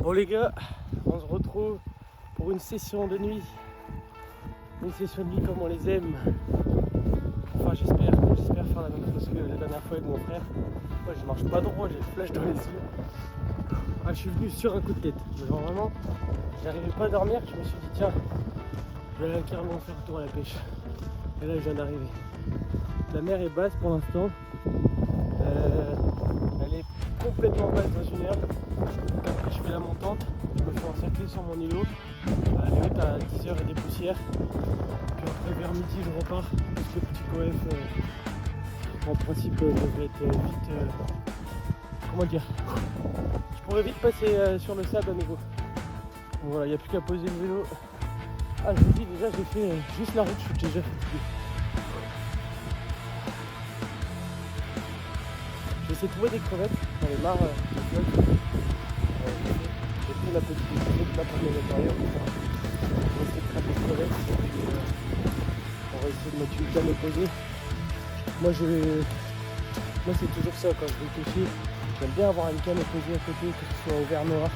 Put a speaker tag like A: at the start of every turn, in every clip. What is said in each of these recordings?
A: Bon les gars, on se retrouve pour une session de nuit. Une session de nuit comme on les aime. Enfin j'espère faire la même chose que la dernière fois avec mon frère. Moi je marche pas droit, j'ai le flash dans les yeux. Je suis venu sur un coup de tête. Genre vraiment, j'arrivais pas à dormir, je me suis dit tiens, je vais aller carrément faire un tour à la pêche. Et là je viens d'arriver. La mer est basse pour l'instant. Elle est complètement basse dans une heure. Après je fais la montante, je me fais encercler sur mon îlot. Elle est haute à 10h et des poussières. Puis après vers midi je repars parce que le petit coef en principe je vais être vite comment dire, je pourrais vite passer sur le sable à nouveau. Donc voilà, il n'y a plus qu'à poser le vélo. Ah je vous dis déjà j'ai fait juste la route, je suis déjà fatigué. J'ai essayé de trouver des crevettes, j'en ai marre de flotte. J'ai pris ma petite bouteille de la première intérieure. On va essayer de faire des crevettes et puis on va essayer de mettre une canne posée. Moi c'est toujours ça quand je vais pêcher. J'aime bien avoir une canne posée à côté, que ce soit au verre noir,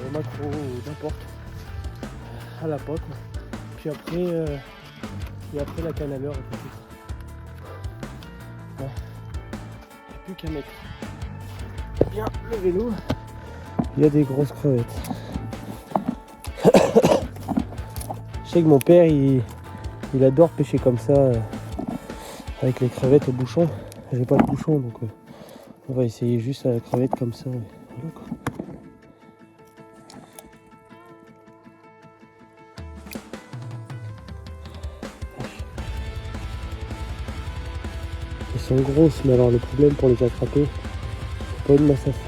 A: au macro ou n'importe. À la pote. Puis après la canne à l'heure et puis ouais. Plus qu'à mettre bien le vélo. Il y a des grosses crevettes. Je sais que mon père il adore pêcher comme ça avec les crevettes au bouchon. J'ai pas de bouchon donc on va essayer juste à la crevette comme ça. Voilà, quoi. Elles sont grosses mais alors le problème pour les attraper, c'est pas une masse à faire.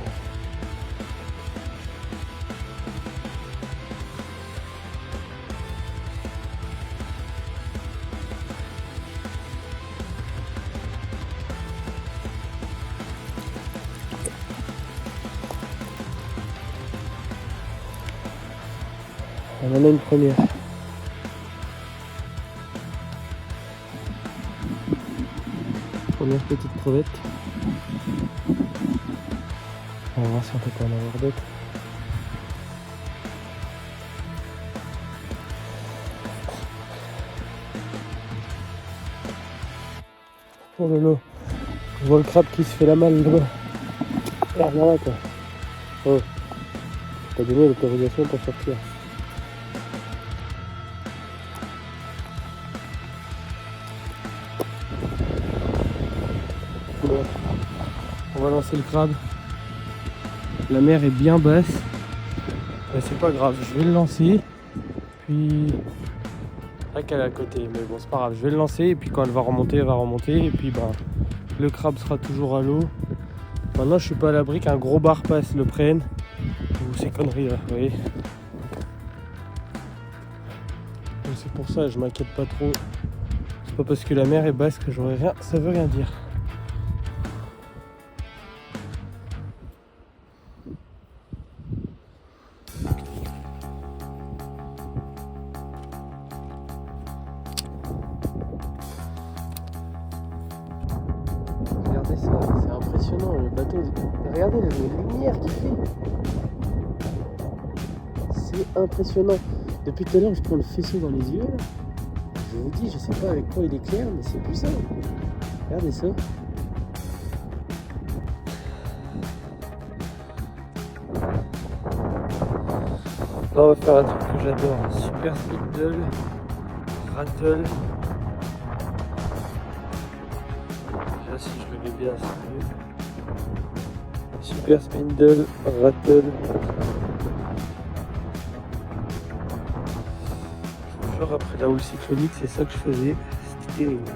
A: On en a une première. Première petite crevette. On va voir si on peut pas en avoir d'autres. Oh là là, je vois le crabe qui se fait la malle là-bas. Ah, viens là toi. Oh, t'as donné l'autorisation pour sortir. Bon, on va lancer le crabe. La mer est bien basse. Mais c'est pas grave, je vais le lancer. Puis... là qu'elle est à côté, mais bon c'est pas grave, je vais le lancer et puis quand elle va remonter, elle va remonter. Et puis bah, le crabe sera toujours à l'eau. Maintenant je suis pas à l'abri qu'un gros bar passe le prenne. Ou ces conneries là, vous voyez. Donc c'est pour ça, je m'inquiète pas trop. C'est pas parce que la mer est basse que j'aurai rien, ça veut rien dire. Regardez ça, c'est impressionnant le bateau. Regardez les lumières qu'il fait. C'est impressionnant. Depuis tout à l'heure, je prends le faisceau dans les yeux. Là. Je vous dis, je sais pas avec quoi il éclaire, mais c'est puissant. Regardez ça. Là, on va faire un truc que j'adore. Super spindle, rattle. Déjà, si je le mets bien, c'est mieux. Super spindle, rattle. Je vous jure, après la houle cyclonique, c'est ça que je faisais. C'était terrible.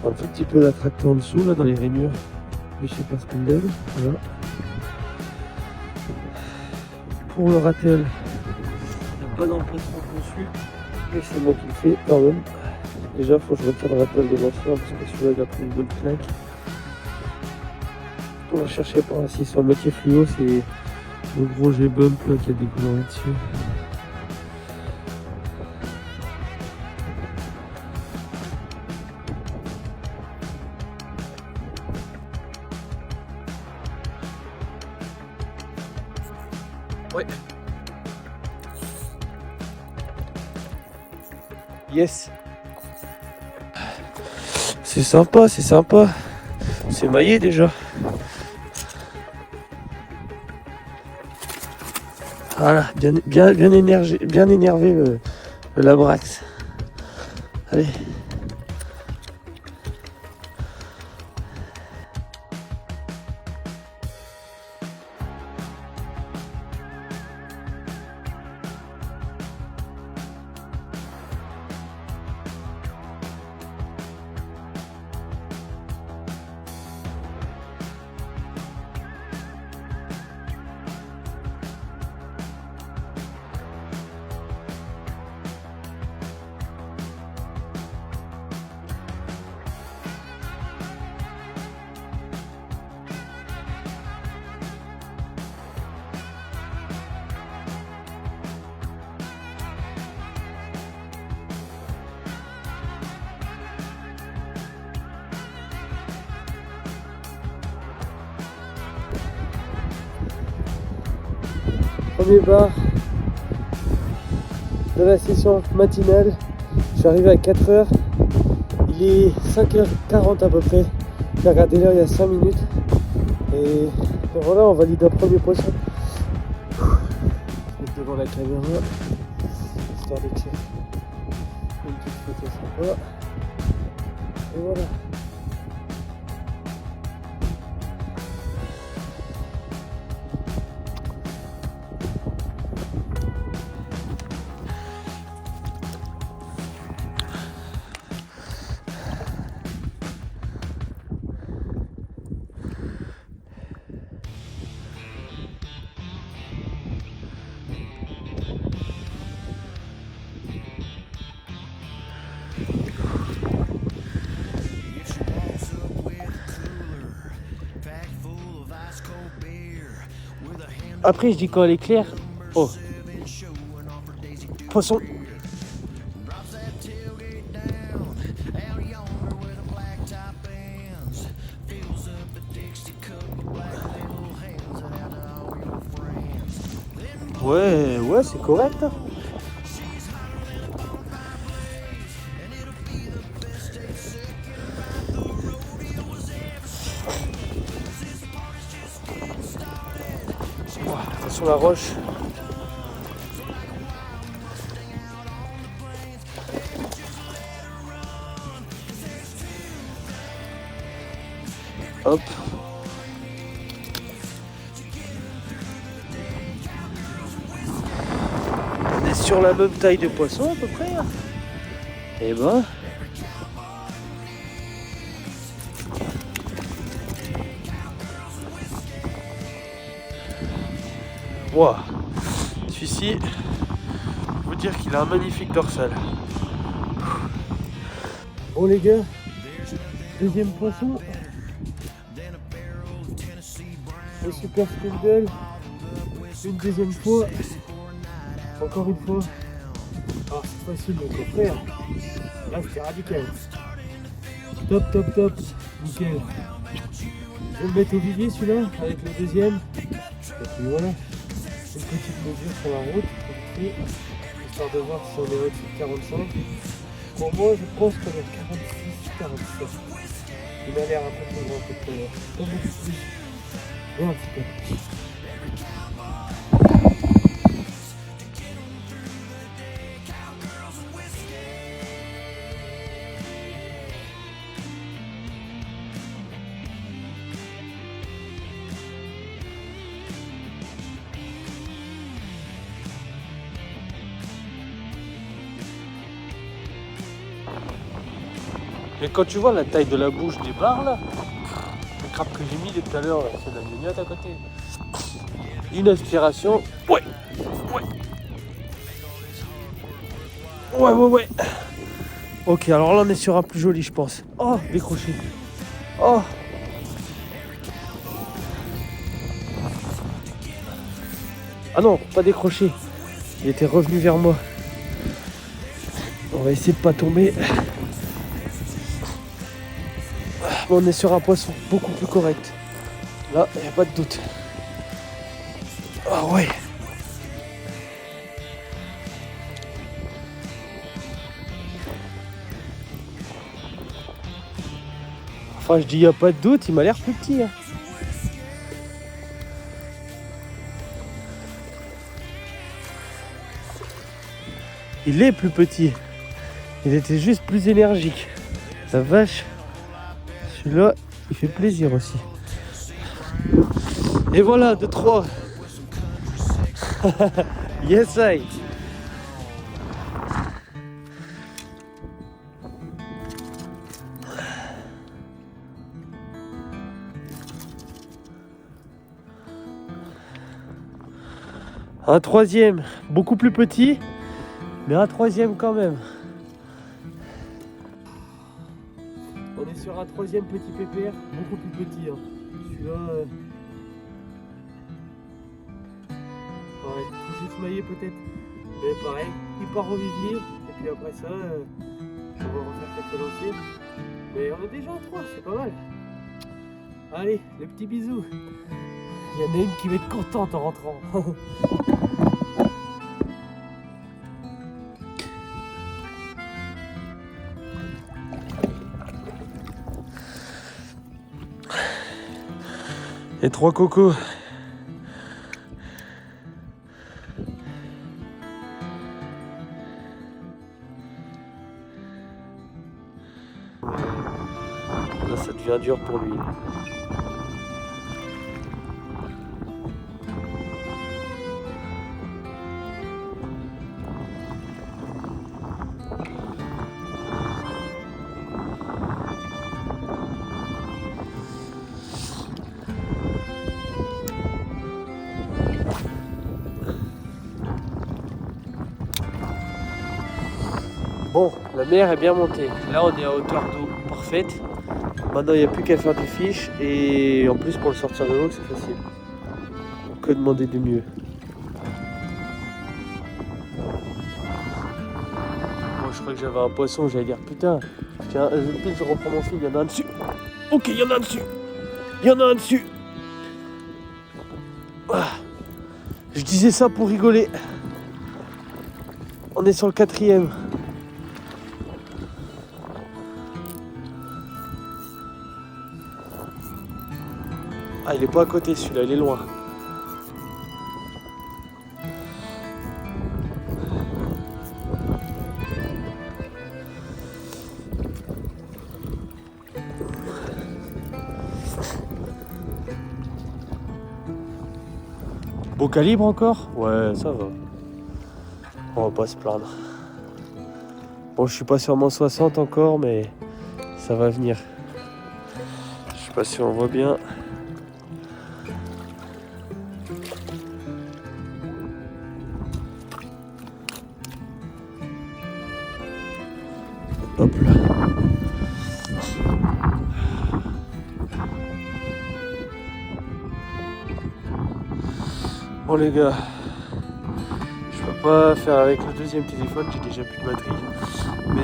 A: Un tout petit peu d'attracteur en dessous, là, dans les rainures. Du super spindle. Voilà. Pour le rattle, il n'y a pas d'emplacement dessus. Mais c'est moi qui le fais quand même. Déjà, il faut que je retire le rattle de l'ancien parce que celui-là, il a pris une bonne claque. On va chercher par ici sur le moitié fluo, c'est le gros G-bump là qui a décoloré dessus. Ouais. Yes. C'est sympa, c'est sympa. C'est maillé déjà. Voilà, bien énervé le Labrax. Allez. Premier bar de la session matinale. Je suis arrivé à 4h. Il est 5h40 à peu près. J'ai regardé l'heure il y a 5 minutes. Et voilà, on valide un premier poisson. Je vais être devant la caméra, histoire de tirer une petite photo sympa. Et voilà. Après, je dis quand elle est claire. Oh, poisson. Ouais, c'est correct. Sur la roche. Hop. On est sur la même taille de poisson à peu près. Et ben. Wow. Celui-ci, je vous dire qu'il a un magnifique dorsal. Bon les gars, deuxième poisson. Le super spindle. Une deuxième fois. Encore une fois. Alors cette fois-ci mon coffret. Là c'était radical. Top. Nickel. Je vais le mettre au vivier celui-là avec le deuxième. Et puis voilà. Une petite mesure sur la route, histoire de voir si on est au-dessus de 45. Pour moi, je pense qu'on est à 46, 47. Il a l'air un peu plus grand que tout à l'heure. Pas beaucoup plus. Mais un petit peu. Mais quand tu vois la taille de la bouche des barres là, le crabe que j'ai mis depuis tout à l'heure, c'est de la gnognotte à côté. Une aspiration. Ouais. Ok, alors là on est sur un plus joli je pense. Oh, décroché. Oh. Ah non, pas décroché. Il était revenu vers moi. On va essayer de pas tomber. On est sur un poisson beaucoup plus correct. Là, il n'y a pas de doute. Ah ouais. Enfin, je dis, il n'y a pas de doute, il m'a l'air plus petit. Hein. Il est plus petit. Il était juste plus énergique. La vache. Celui-là, il fait plaisir aussi. Et voilà, 2-3. Yes, I. Un troisième, beaucoup plus petit, mais un troisième quand même. On est sur un troisième petit pépère, beaucoup plus petit. Hein. Celui-là, pareil, tout juste maillé peut-être, mais pareil, il part au vivier. Et puis après ça, on va refaire quelques lancers. Mais on est déjà à 3, c'est pas mal. Allez, les petits bisous. Il y en a une qui va être contente en rentrant. Et 3 cocos. Là, ça devient dur pour lui. Bon, la mer est bien montée. Là, on est à hauteur d'eau parfaite. Maintenant, il n'y a plus qu'à faire du fish. Et en plus, pour le sortir de l'eau, c'est facile. Que demander de mieux? Moi, je crois que j'avais un poisson. J'allais dire, putain, tiens, je reprends mon fil. Il y en a un dessus. Ok, il y en a un dessus. Il y en a un dessus. Ah. Je disais ça pour rigoler. On est sur le 4e. Ah, il est pas à côté celui-là, il est loin. Beau calibre encore? Ouais, ça va. On va pas se plaindre. Bon, je suis pas sur mon 60 encore, mais ça va venir. Je sais pas si on voit bien. Hop là. Bon les gars, je peux pas faire avec le deuxième téléphone, j'ai déjà plus de batterie. Mais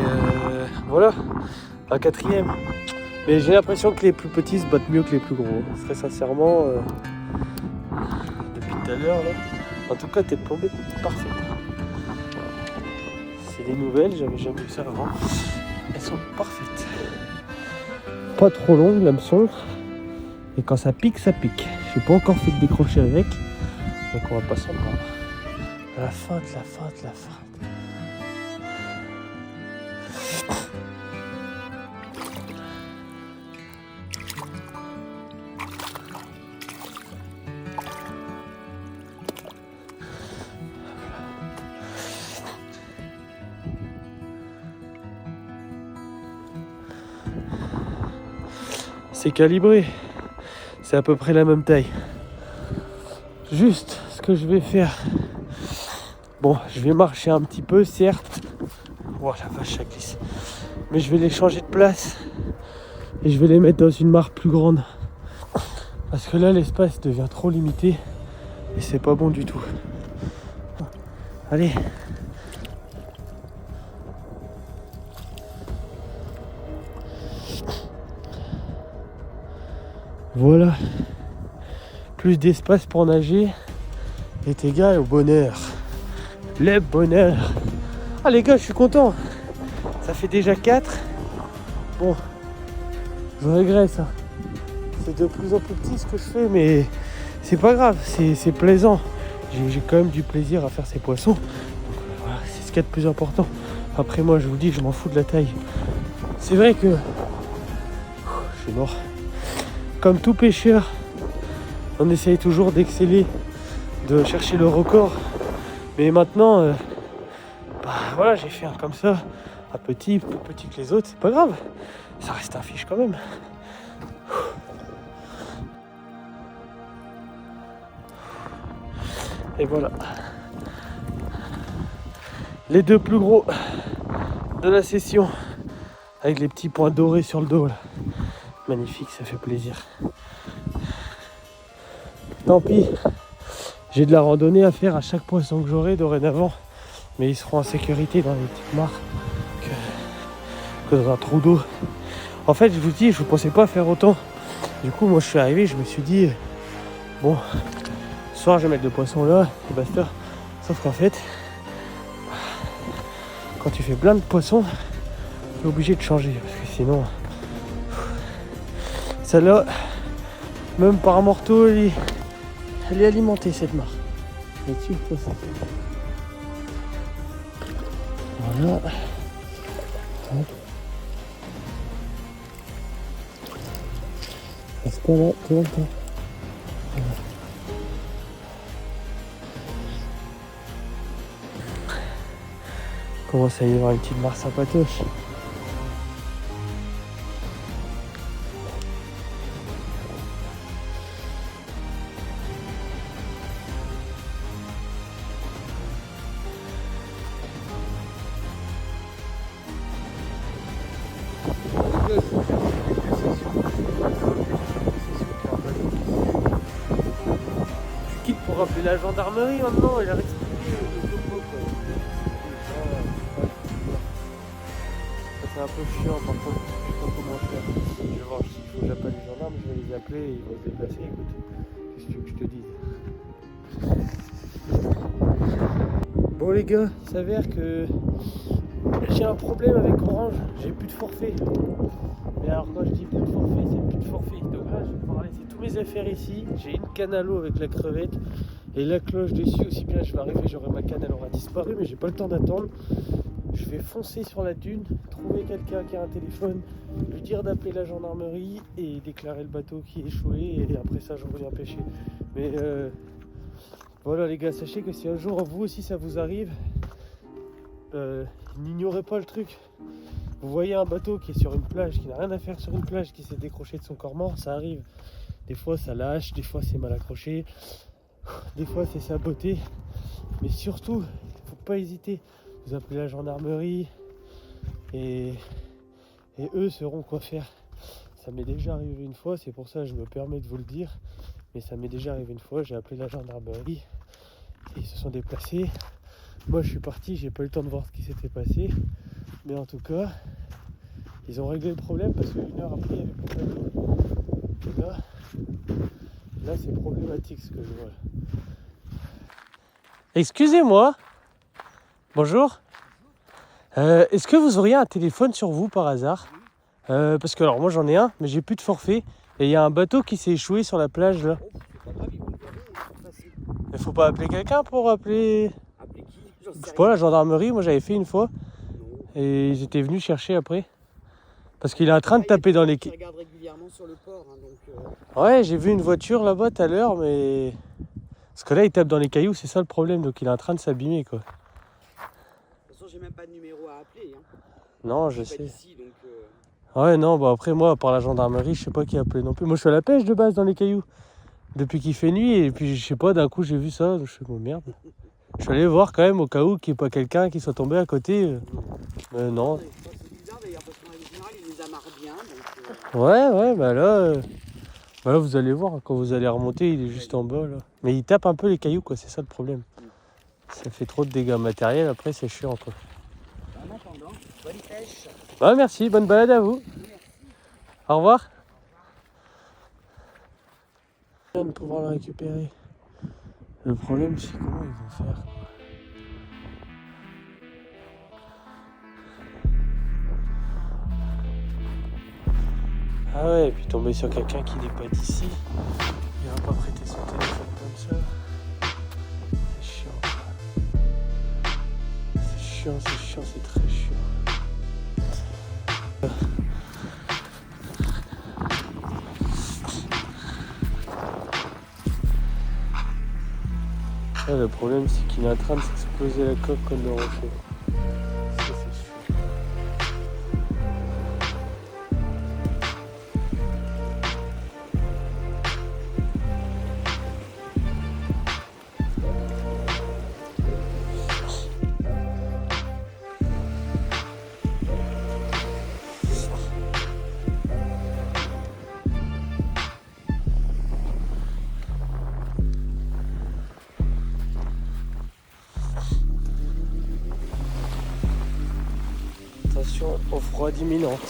A: voilà, un 4e. Mais j'ai l'impression que les plus petits se battent mieux que les plus gros. Très sincèrement, depuis tout à l'heure là. En tout cas, t'es tombé parfait. C'est des nouvelles, j'avais jamais vu ça avant. Elles sont parfaites. Pas trop longues l'hameçon. Et quand ça pique, ça pique. Je n'ai pas encore fait de décrocher avec. Donc on va pas s'en prendre. La feinte. C'est calibré. C'est à peu près la même taille. Juste ce que je vais faire. Bon, je vais marcher un petit peu, certes. Oh la vache, ça glisse. Mais je vais les changer de place. Et je vais les mettre dans une mare plus grande. Parce que là, l'espace devient trop limité. Et c'est pas bon du tout. Allez. Voilà. Plus d'espace pour nager est égal au bonheur. Le bonheur. Ah les gars, je suis content. Ça fait déjà 4. Bon. Je regrette ça. C'est de plus en plus petit ce que je fais, mais c'est pas grave, c'est plaisant. J'ai quand même du plaisir à faire ces poissons. Donc, voilà, c'est ce qu'il y a de plus important. Après moi, je vous dis, je m'en fous de la taille. C'est vrai que je suis mort. Comme tout pêcheur, on essaye toujours d'exceller, de chercher le record. Mais maintenant, voilà, j'ai fait un comme ça, un petit, plus petit que les autres, c'est pas grave. Ça reste un fiche quand même. Et voilà. Les deux plus gros de la session. Avec les petits points dorés sur le dos là. Magnifique, ça fait plaisir. Tant pis. J'ai de la randonnée à faire à chaque poisson que j'aurai dorénavant. Mais ils seront en sécurité dans les petites mares que dans un trou d'eau. En fait, je vous dis, je ne pensais pas faire autant. Du coup, moi je suis arrivé, je me suis dit, bon, ce soir je vais mettre le poisson là, et basta. Sauf qu'en fait, quand tu fais plein de poissons, tu es obligé de changer. Parce que sinon, celle-là, même par un morteau, elle est alimentée cette mare. Là-dessus, je pense. Voilà. Hop. Reste pas là tout le temps. Voilà. Commence à y avoir une petite mare sympatoche. Tu quittes pour appeler la gendarmerie maintenant, il a expliqué le topo. C'est un peu chiant par contre, je sais pas comment faire. Je vais voir s'il faut que j'appelle les gendarmes, je vais les appeler et ils vont se déplacer. Écoute, qu'est-ce que tu veux que je te dise? Bon les gars, il s'avère que j'ai un problème avec Orange, j'ai plus de forfait. Mais alors quand je dis plus de forfait, c'est plus de forfait. Donc là je vais devoir laisser tous mes affaires ici. J'ai une canne à l'eau avec la crevette et la cloche dessus. Aussi bien je vais arriver, j'aurai ma canne, elle aura disparu, mais j'ai pas le temps d'attendre. Je vais foncer sur la dune, trouver quelqu'un qui a un téléphone, lui dire d'appeler la gendarmerie et déclarer le bateau qui est échoué. Et après ça je reviens pêcher. Mais voilà les gars, sachez que si un jour vous aussi ça vous arrive, n'ignorez pas le truc. Vous voyez un bateau qui est sur une plage, qui n'a rien à faire sur une plage, qui s'est décroché de son corps mort, ça arrive. Des fois ça lâche, des fois c'est mal accroché, des fois c'est saboté. Mais surtout, il ne faut pas hésiter. Vous appelez la gendarmerie et eux sauront quoi faire. Ça m'est déjà arrivé une fois, c'est pour ça que je me permets de vous le dire. Mais ça m'est déjà arrivé une fois, j'ai appelé la gendarmerie et ils se sont déplacés. Moi je suis parti, j'ai pas eu le temps de voir ce qui s'était passé. Mais en tout cas, ils ont réglé le problème parce qu'une heure après, il n'y avait plus de bateau. Là c'est problématique ce que je vois. Excusez-moi. Bonjour. Est-ce que vous auriez un téléphone sur vous par hasard? Parce que alors moi j'en ai un, mais j'ai plus de forfait. Et il y a un bateau qui s'est échoué sur la plage là. Il faut pas appeler quelqu'un pour appeler...
B: Appeler qui?
A: Je sais pas, la gendarmerie, moi j'avais fait une fois. Et ils étaient venus chercher après. Parce qu'il est en train de taper dans les...
B: Je regarde régulièrement sur le port. Hein, donc,
A: Ouais, j'ai vu une voiture là-bas tout à l'heure, mais... Parce que là, il tape dans les cailloux, c'est ça le problème. Donc il est en train de s'abîmer, quoi.
B: de toute façon, j'ai même pas de numéro à appeler. Hein.
A: Non, je
B: suis
A: sais.
B: pas d'ici, donc,
A: Ouais, non, bah après moi, par la gendarmerie, je sais pas qui appeler non plus. Moi, je suis à la pêche de base dans les cailloux. Depuis qu'il fait nuit, et puis je sais pas, d'un coup, j'ai vu ça. Je fais, bon, merde. Je suis allé voir quand même au cas où qu'il n'y ait pas quelqu'un qui soit tombé à côté. Mais non.
B: C'est bizarre d'ailleurs, parce qu'en général, il nous amarre bien. Donc,
A: Ouais, bah là, vous allez voir, quand vous allez remonter, il est juste en bas, là. Mais il tape un peu les cailloux, quoi, c'est ça le problème. Ça fait trop de dégâts matériels, après, c'est chiant, quoi.
B: en attendant, bonne pêche.
A: Bah, merci, bonne balade à vous.
B: Merci.
A: Au revoir. De pouvoir le récupérer. Le problème, c'est comment ils vont faire, quoi. Ah ouais, et puis tomber sur quelqu'un qui n'est pas d'ici, il va pas prêter son téléphone comme ça. C'est chiant. C'est chiant, c'est très chiant. Là, le problème, c'est qu'il est en train de s'exploser la coque comme le rocher. Ça, c'est sûr. Attention aux froides imminentes.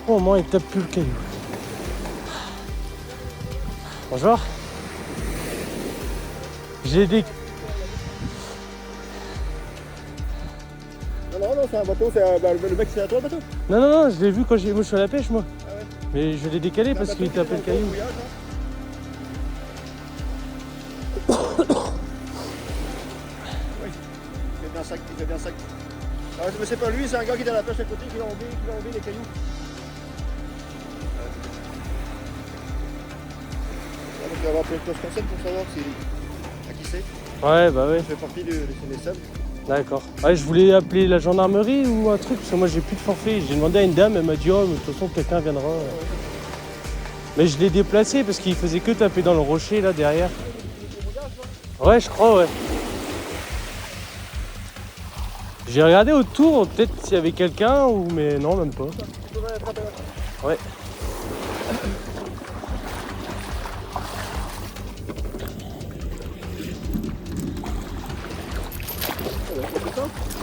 A: Au moins il tape plus le caillou. Bonjour. J'ai des...
C: Non, c'est un bateau, le mec c'est à toi le bateau.
A: Non, je l'ai vu quand moi je suis à la pêche moi.
C: Ah ouais.
A: Mais je l'ai décalé parce qu'il tapait le caillou.
C: Oui, il fait bien sac. Alors, mais c'est pas lui, c'est un gars qui est à la pêche à côté qui va enlever les cailloux. Donc, il va avoir plein de choses comme ça pour savoir à qui c'est.
A: Ouais, bah ouais.
C: Ça fait partie des sables.
A: D'accord. Ouais, je voulais appeler la gendarmerie ou un truc parce que moi j'ai plus de forfait. J'ai demandé à une dame, elle m'a dit oh mais de toute façon quelqu'un viendra. Mais je l'ai déplacé parce qu'il faisait que taper dans le rocher là derrière. Ouais, je crois, ouais. J'ai regardé autour, peut-être s'il y avait quelqu'un ou mais non, même pas. Ouais.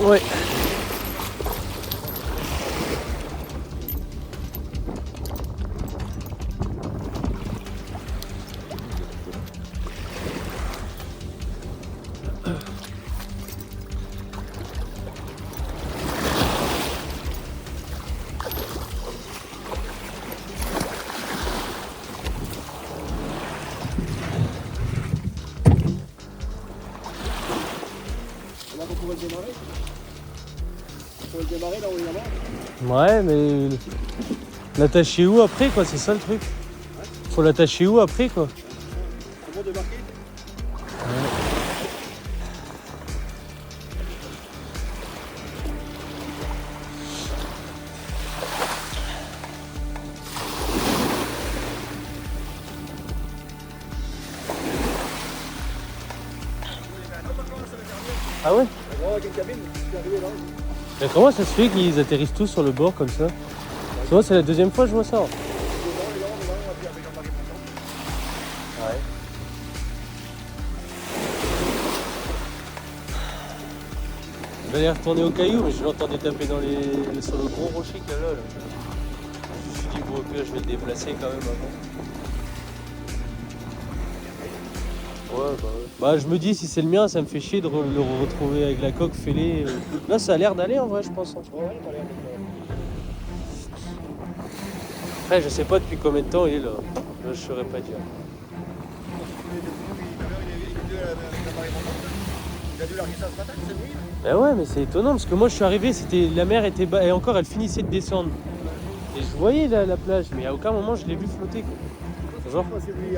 A: Ouais.
C: On va le démarrer. On va le démarrer là où il y en a.
A: Ouais, mais l'attacher où après quoi, c'est ça le truc. Faut l'attacher où après quoi.
C: C'est bon de marquer.
A: Ah ouais?
C: Un grand avec une cabine, je suis arrivé là.
A: Mais comment ça se fait qu'ils atterrissent tous sur le bord comme ça? Moi c'est la deuxième fois que je vois ça.
C: Les grands, puis avec Jean-Marie Montant.
A: Ouais. J'allais retourner au caillou, mais je l'entendais taper sur le gros rocher qu'il y a là. Je me suis dit, bon, au pire, je vais le déplacer quand même avant. Ouais, bah ouais. Bah, je me dis, si c'est le mien, ça me fait chier de le retrouver avec la coque fêlée. Là, ça a l'air d'aller en vrai, je pense.
C: Ouais, il a pas l'air d'être.
A: Après, je sais pas depuis combien de temps il est là. Là, je saurais pas dire.
C: Il a dû larguer ça ce matin, cette nuit.
A: Ben ouais, mais c'est étonnant parce que moi je suis arrivé, la mer était bas et encore elle finissait de descendre. Et je voyais la plage, mais à aucun moment je l'ai vu flotter. Quoi. Genre.
C: Je sais pas si lui,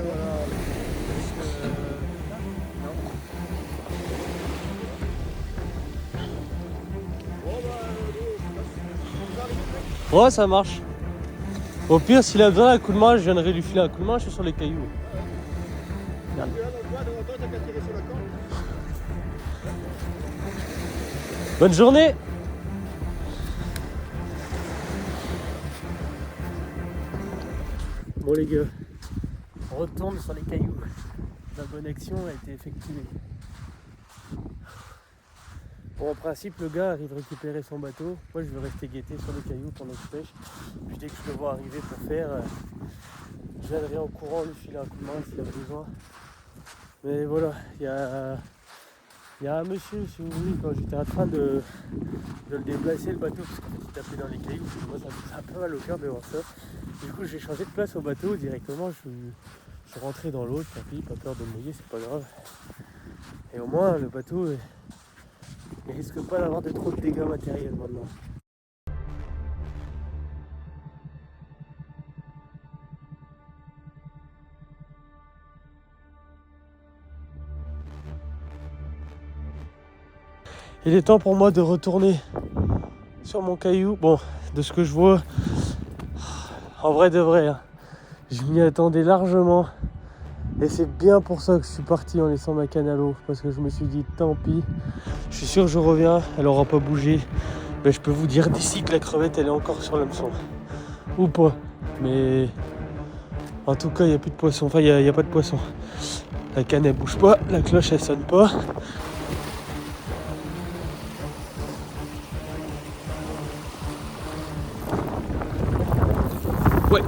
A: Ouais, ça marche. Au pire, s'il a besoin d'un coup de main, je viendrai lui filer un coup de main, je suis sur les cailloux. Regarde. Bonne journée. Bon les gars, on retourne sur les cailloux. La bonne action a été effectuée. Bon, en principe, le gars arrive récupérer son bateau. Moi, je vais rester guetter sur les cailloux pendant que je pêche. Puis dès que je le vois arriver pour faire, je viendrai en courant lui filer un coup de main s'il a besoin. Mais voilà, il y a un monsieur, si vous voulez, quand j'étais en train de le déplacer le bateau, parce qu'en fait il tapait dans les cailloux, moi ça me faisait un peu mal au cœur de voir ça. Du coup j'ai changé de place au bateau directement, je suis rentré dans l'eau, tant pis, pas peur de mouiller, c'est pas grave. Et au moins le bateau il risque pas d'avoir de trop de dégâts matériels maintenant. Il est temps pour moi de retourner sur mon caillou. Bon, de ce que je vois, en vrai de vrai, hein, je m'y attendais largement. Et c'est bien pour ça que je suis parti en laissant ma canne à l'eau. Parce que je me suis dit, tant pis, je suis sûr que je reviens, elle aura pas bougé. Mais je peux vous dire d'ici que la crevette, elle est encore sur l'hameçon. Ou pas. Mais en tout cas, il n'y a plus de poisson. Enfin, il n'y a pas de poisson. La canne, elle bouge pas. La cloche, elle sonne pas. Ouais.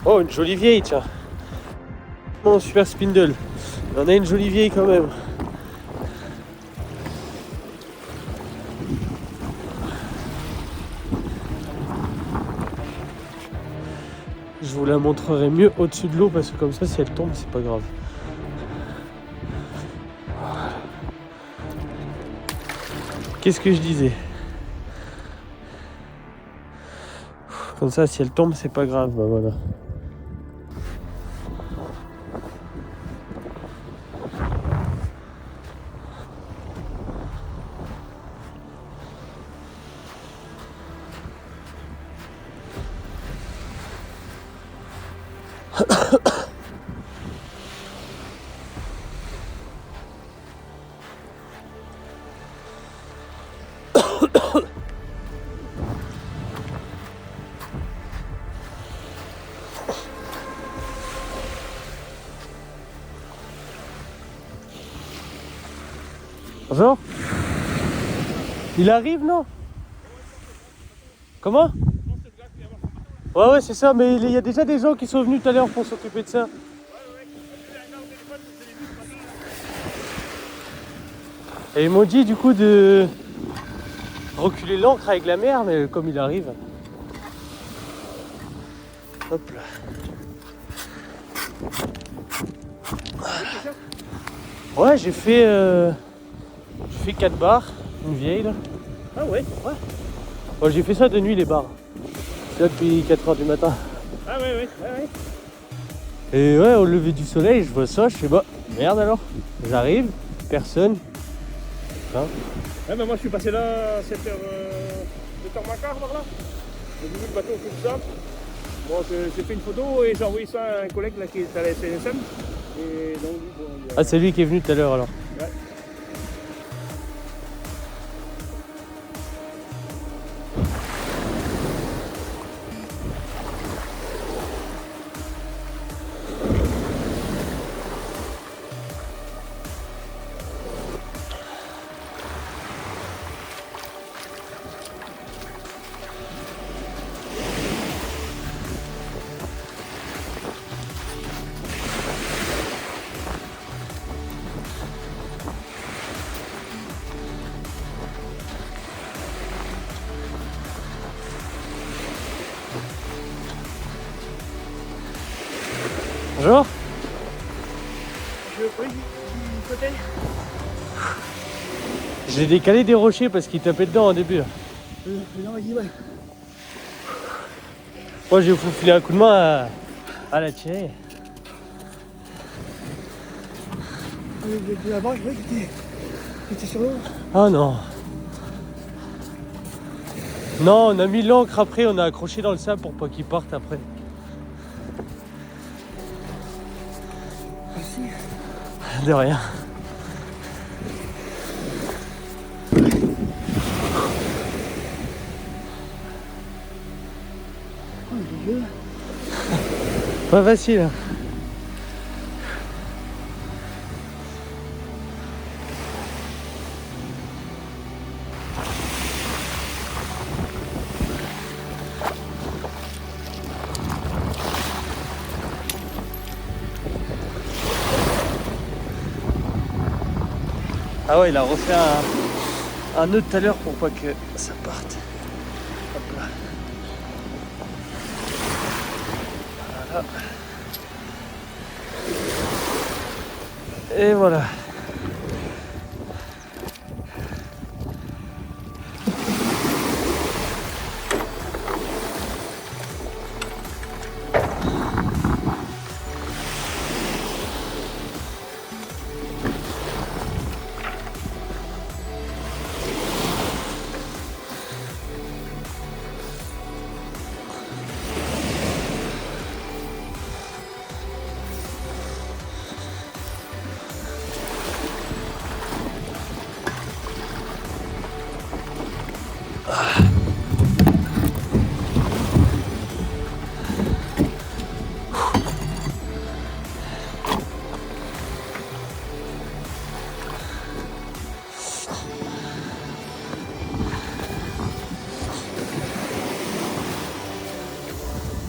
A: Oh, une jolie vieille, tiens. Mon super spindle. Il y en a une jolie vieille quand même. Je vous la montrerai mieux au-dessus de l'eau parce que comme ça, si elle tombe, c'est pas grave. Qu'est-ce que je disais? Comme ça, si elle tombe, c'est pas grave. Bah voilà. Bonjour. Il arrive, non? Comment? Ouais, c'est ça, mais il y a déjà des gens qui sont venus tout à l'heure pour s'occuper de ça. Et ils m'ont dit du coup de reculer l'ancre avec la mer, mais comme il arrive. Hop là. Ouais, j'ai fait 4 barres, une vieille là. Ah ouais. Bon, j'ai fait ça de nuit les barres. C'est là depuis 4h du matin.
C: Ah ouais.
A: Et ouais, au lever du soleil, je vois ça, je fais bah merde alors. J'arrive, personne. Hein.
C: Ouais, mais moi je suis passé là à 7h, 7h15 par là. J'ai vu le bateau tout ça. Bon, j'ai fait une photo et j'ai envoyé ça à un collègue là, qui est à la SNSM. Et donc, bon,
A: Ah, c'est lui qui est venu tout à l'heure alors.
C: Ouais.
A: Bonjour.
C: Je prie du côté.
A: J'ai décalé des rochers parce qu'il tapait dedans au début. Là.
C: Non, vas-y, ouais.
A: Moi j'ai faufilé un coup de main à la tirer.
C: Là-bas, je croyais qu'il était sur l'eau.
A: Ah non. Non, on a mis l'ancre après, on a accroché dans le sable pour pas qu'il parte après.
C: Merci.
A: De rien.
C: Oh, mon Dieu.
A: Pas facile. Hein. Ah ouais, il a refait un nœud tout à l'heure pour pas que ça parte. Hop là. Voilà. Et voilà.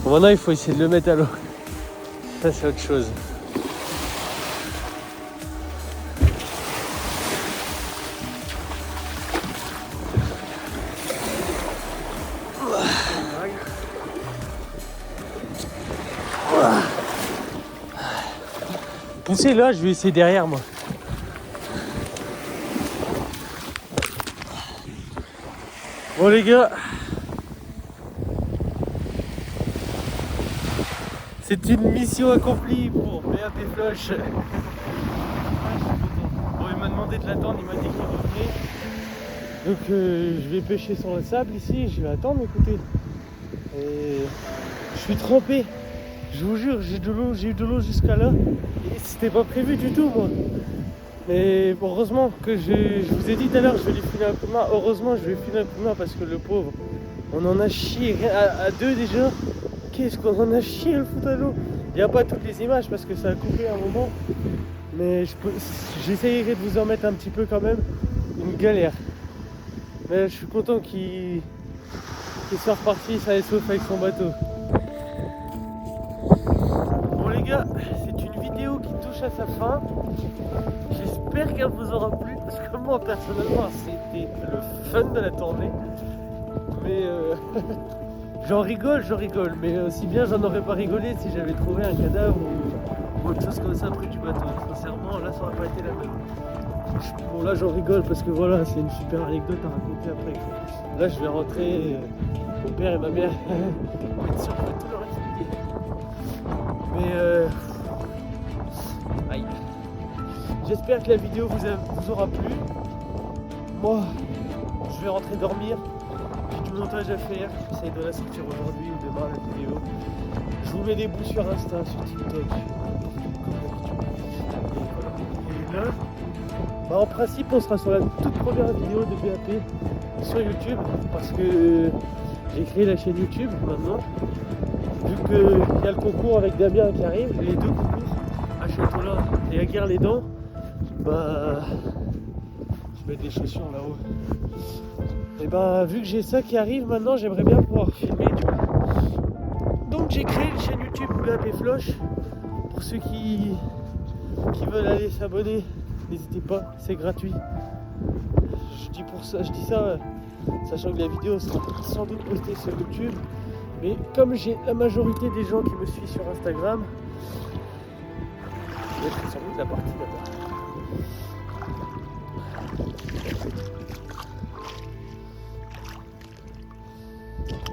A: Bon, maintenant il faut essayer de le mettre à l'eau. Ça c'est autre chose. Poussez là, je vais essayer derrière moi. Bon les gars, c'est une mission accomplie pour BAP Flush. Bon, il m'a demandé de l'attendre, il m'a dit qu'il revenait. Donc je vais pêcher sur le sable ici, je vais attendre, écoutez. Et je suis trempé, je vous jure, j'ai eu de l'eau jusqu'à là. Et c'était pas prévu du tout moi. Mais heureusement que je vous ai dit tout à l'heure, je vais lui filer un coup de main. Heureusement, je vais lui filer un coup de main parce que le pauvre, on en a chié à deux déjà. Qu'est-ce qu'on en a chié le foot à l'eau. Il n'y a pas toutes les images parce que ça a coupé un moment. Mais j'essayerai de vous en mettre un petit peu quand même. Une galère. Mais je suis content qu'il soit reparti, ça et sauf avec son bateau. Bon les gars, c'est une vidéo qui touche à sa fin. J'espère qu'elle vous aura plu parce que moi personnellement c'était le fun de la tournée. Mais j'en rigole, mais aussi bien j'en aurais pas rigolé si j'avais trouvé un cadavre ou autre chose comme ça près du bateau. Sincèrement, là ça aurait pas été la même. Bon là j'en rigole parce que voilà, c'est une super anecdote à raconter après. Là je vais rentrer, mon père et ma mère vont être surpris tout le reste. Mais Aïe. J'espère que la vidéo vous aura plu. Moi, je vais rentrer dormir. J'ai du montage à faire. J'essaie de la sortir aujourd'hui ou demain la vidéo. Je vous mets des bouts sur Insta, sur TikTok. Et là, en principe, on sera sur la toute première vidéo de BAP sur YouTube parce que j'ai créé la chaîne YouTube maintenant. Vu qu'il y a le concours avec Damien qui arrive, les deux concours à Châteaulin et à Guerre-les-Dents, bah, je mets des chaussures là-haut. Et bah, vu que j'ai ça qui arrive maintenant, j'aimerais bien pouvoir filmer, tu vois. Donc j'ai créé une chaîne YouTube BAP Floche. Pour ceux qui veulent aller s'abonner, n'hésitez pas, c'est gratuit. Je dis ça sachant que la vidéo sera sans doute postée sur YouTube. Mais comme j'ai la majorité des gens qui me suivent sur Instagram, je vais sans doute la partie là-bas.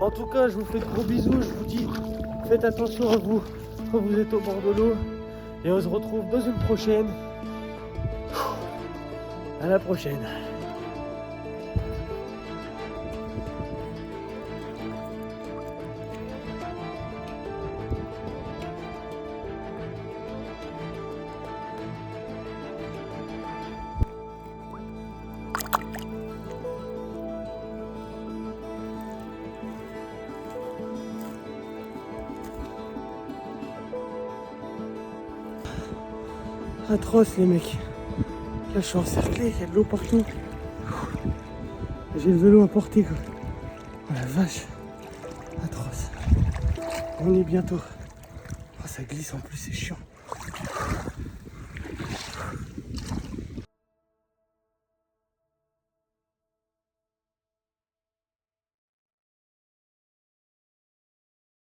A: En tout cas, je vous fais de gros bisous. Je vous dis, faites attention à vous quand vous êtes au bord de l'eau. Et on se retrouve dans une prochaine. À la prochaine. Atroce les mecs. Là je suis encerclé, il y a de l'eau partout. J'ai le vélo à portée quoi. Oh la vache. Atroce. On y est bientôt. Oh, ça glisse en plus, c'est chiant.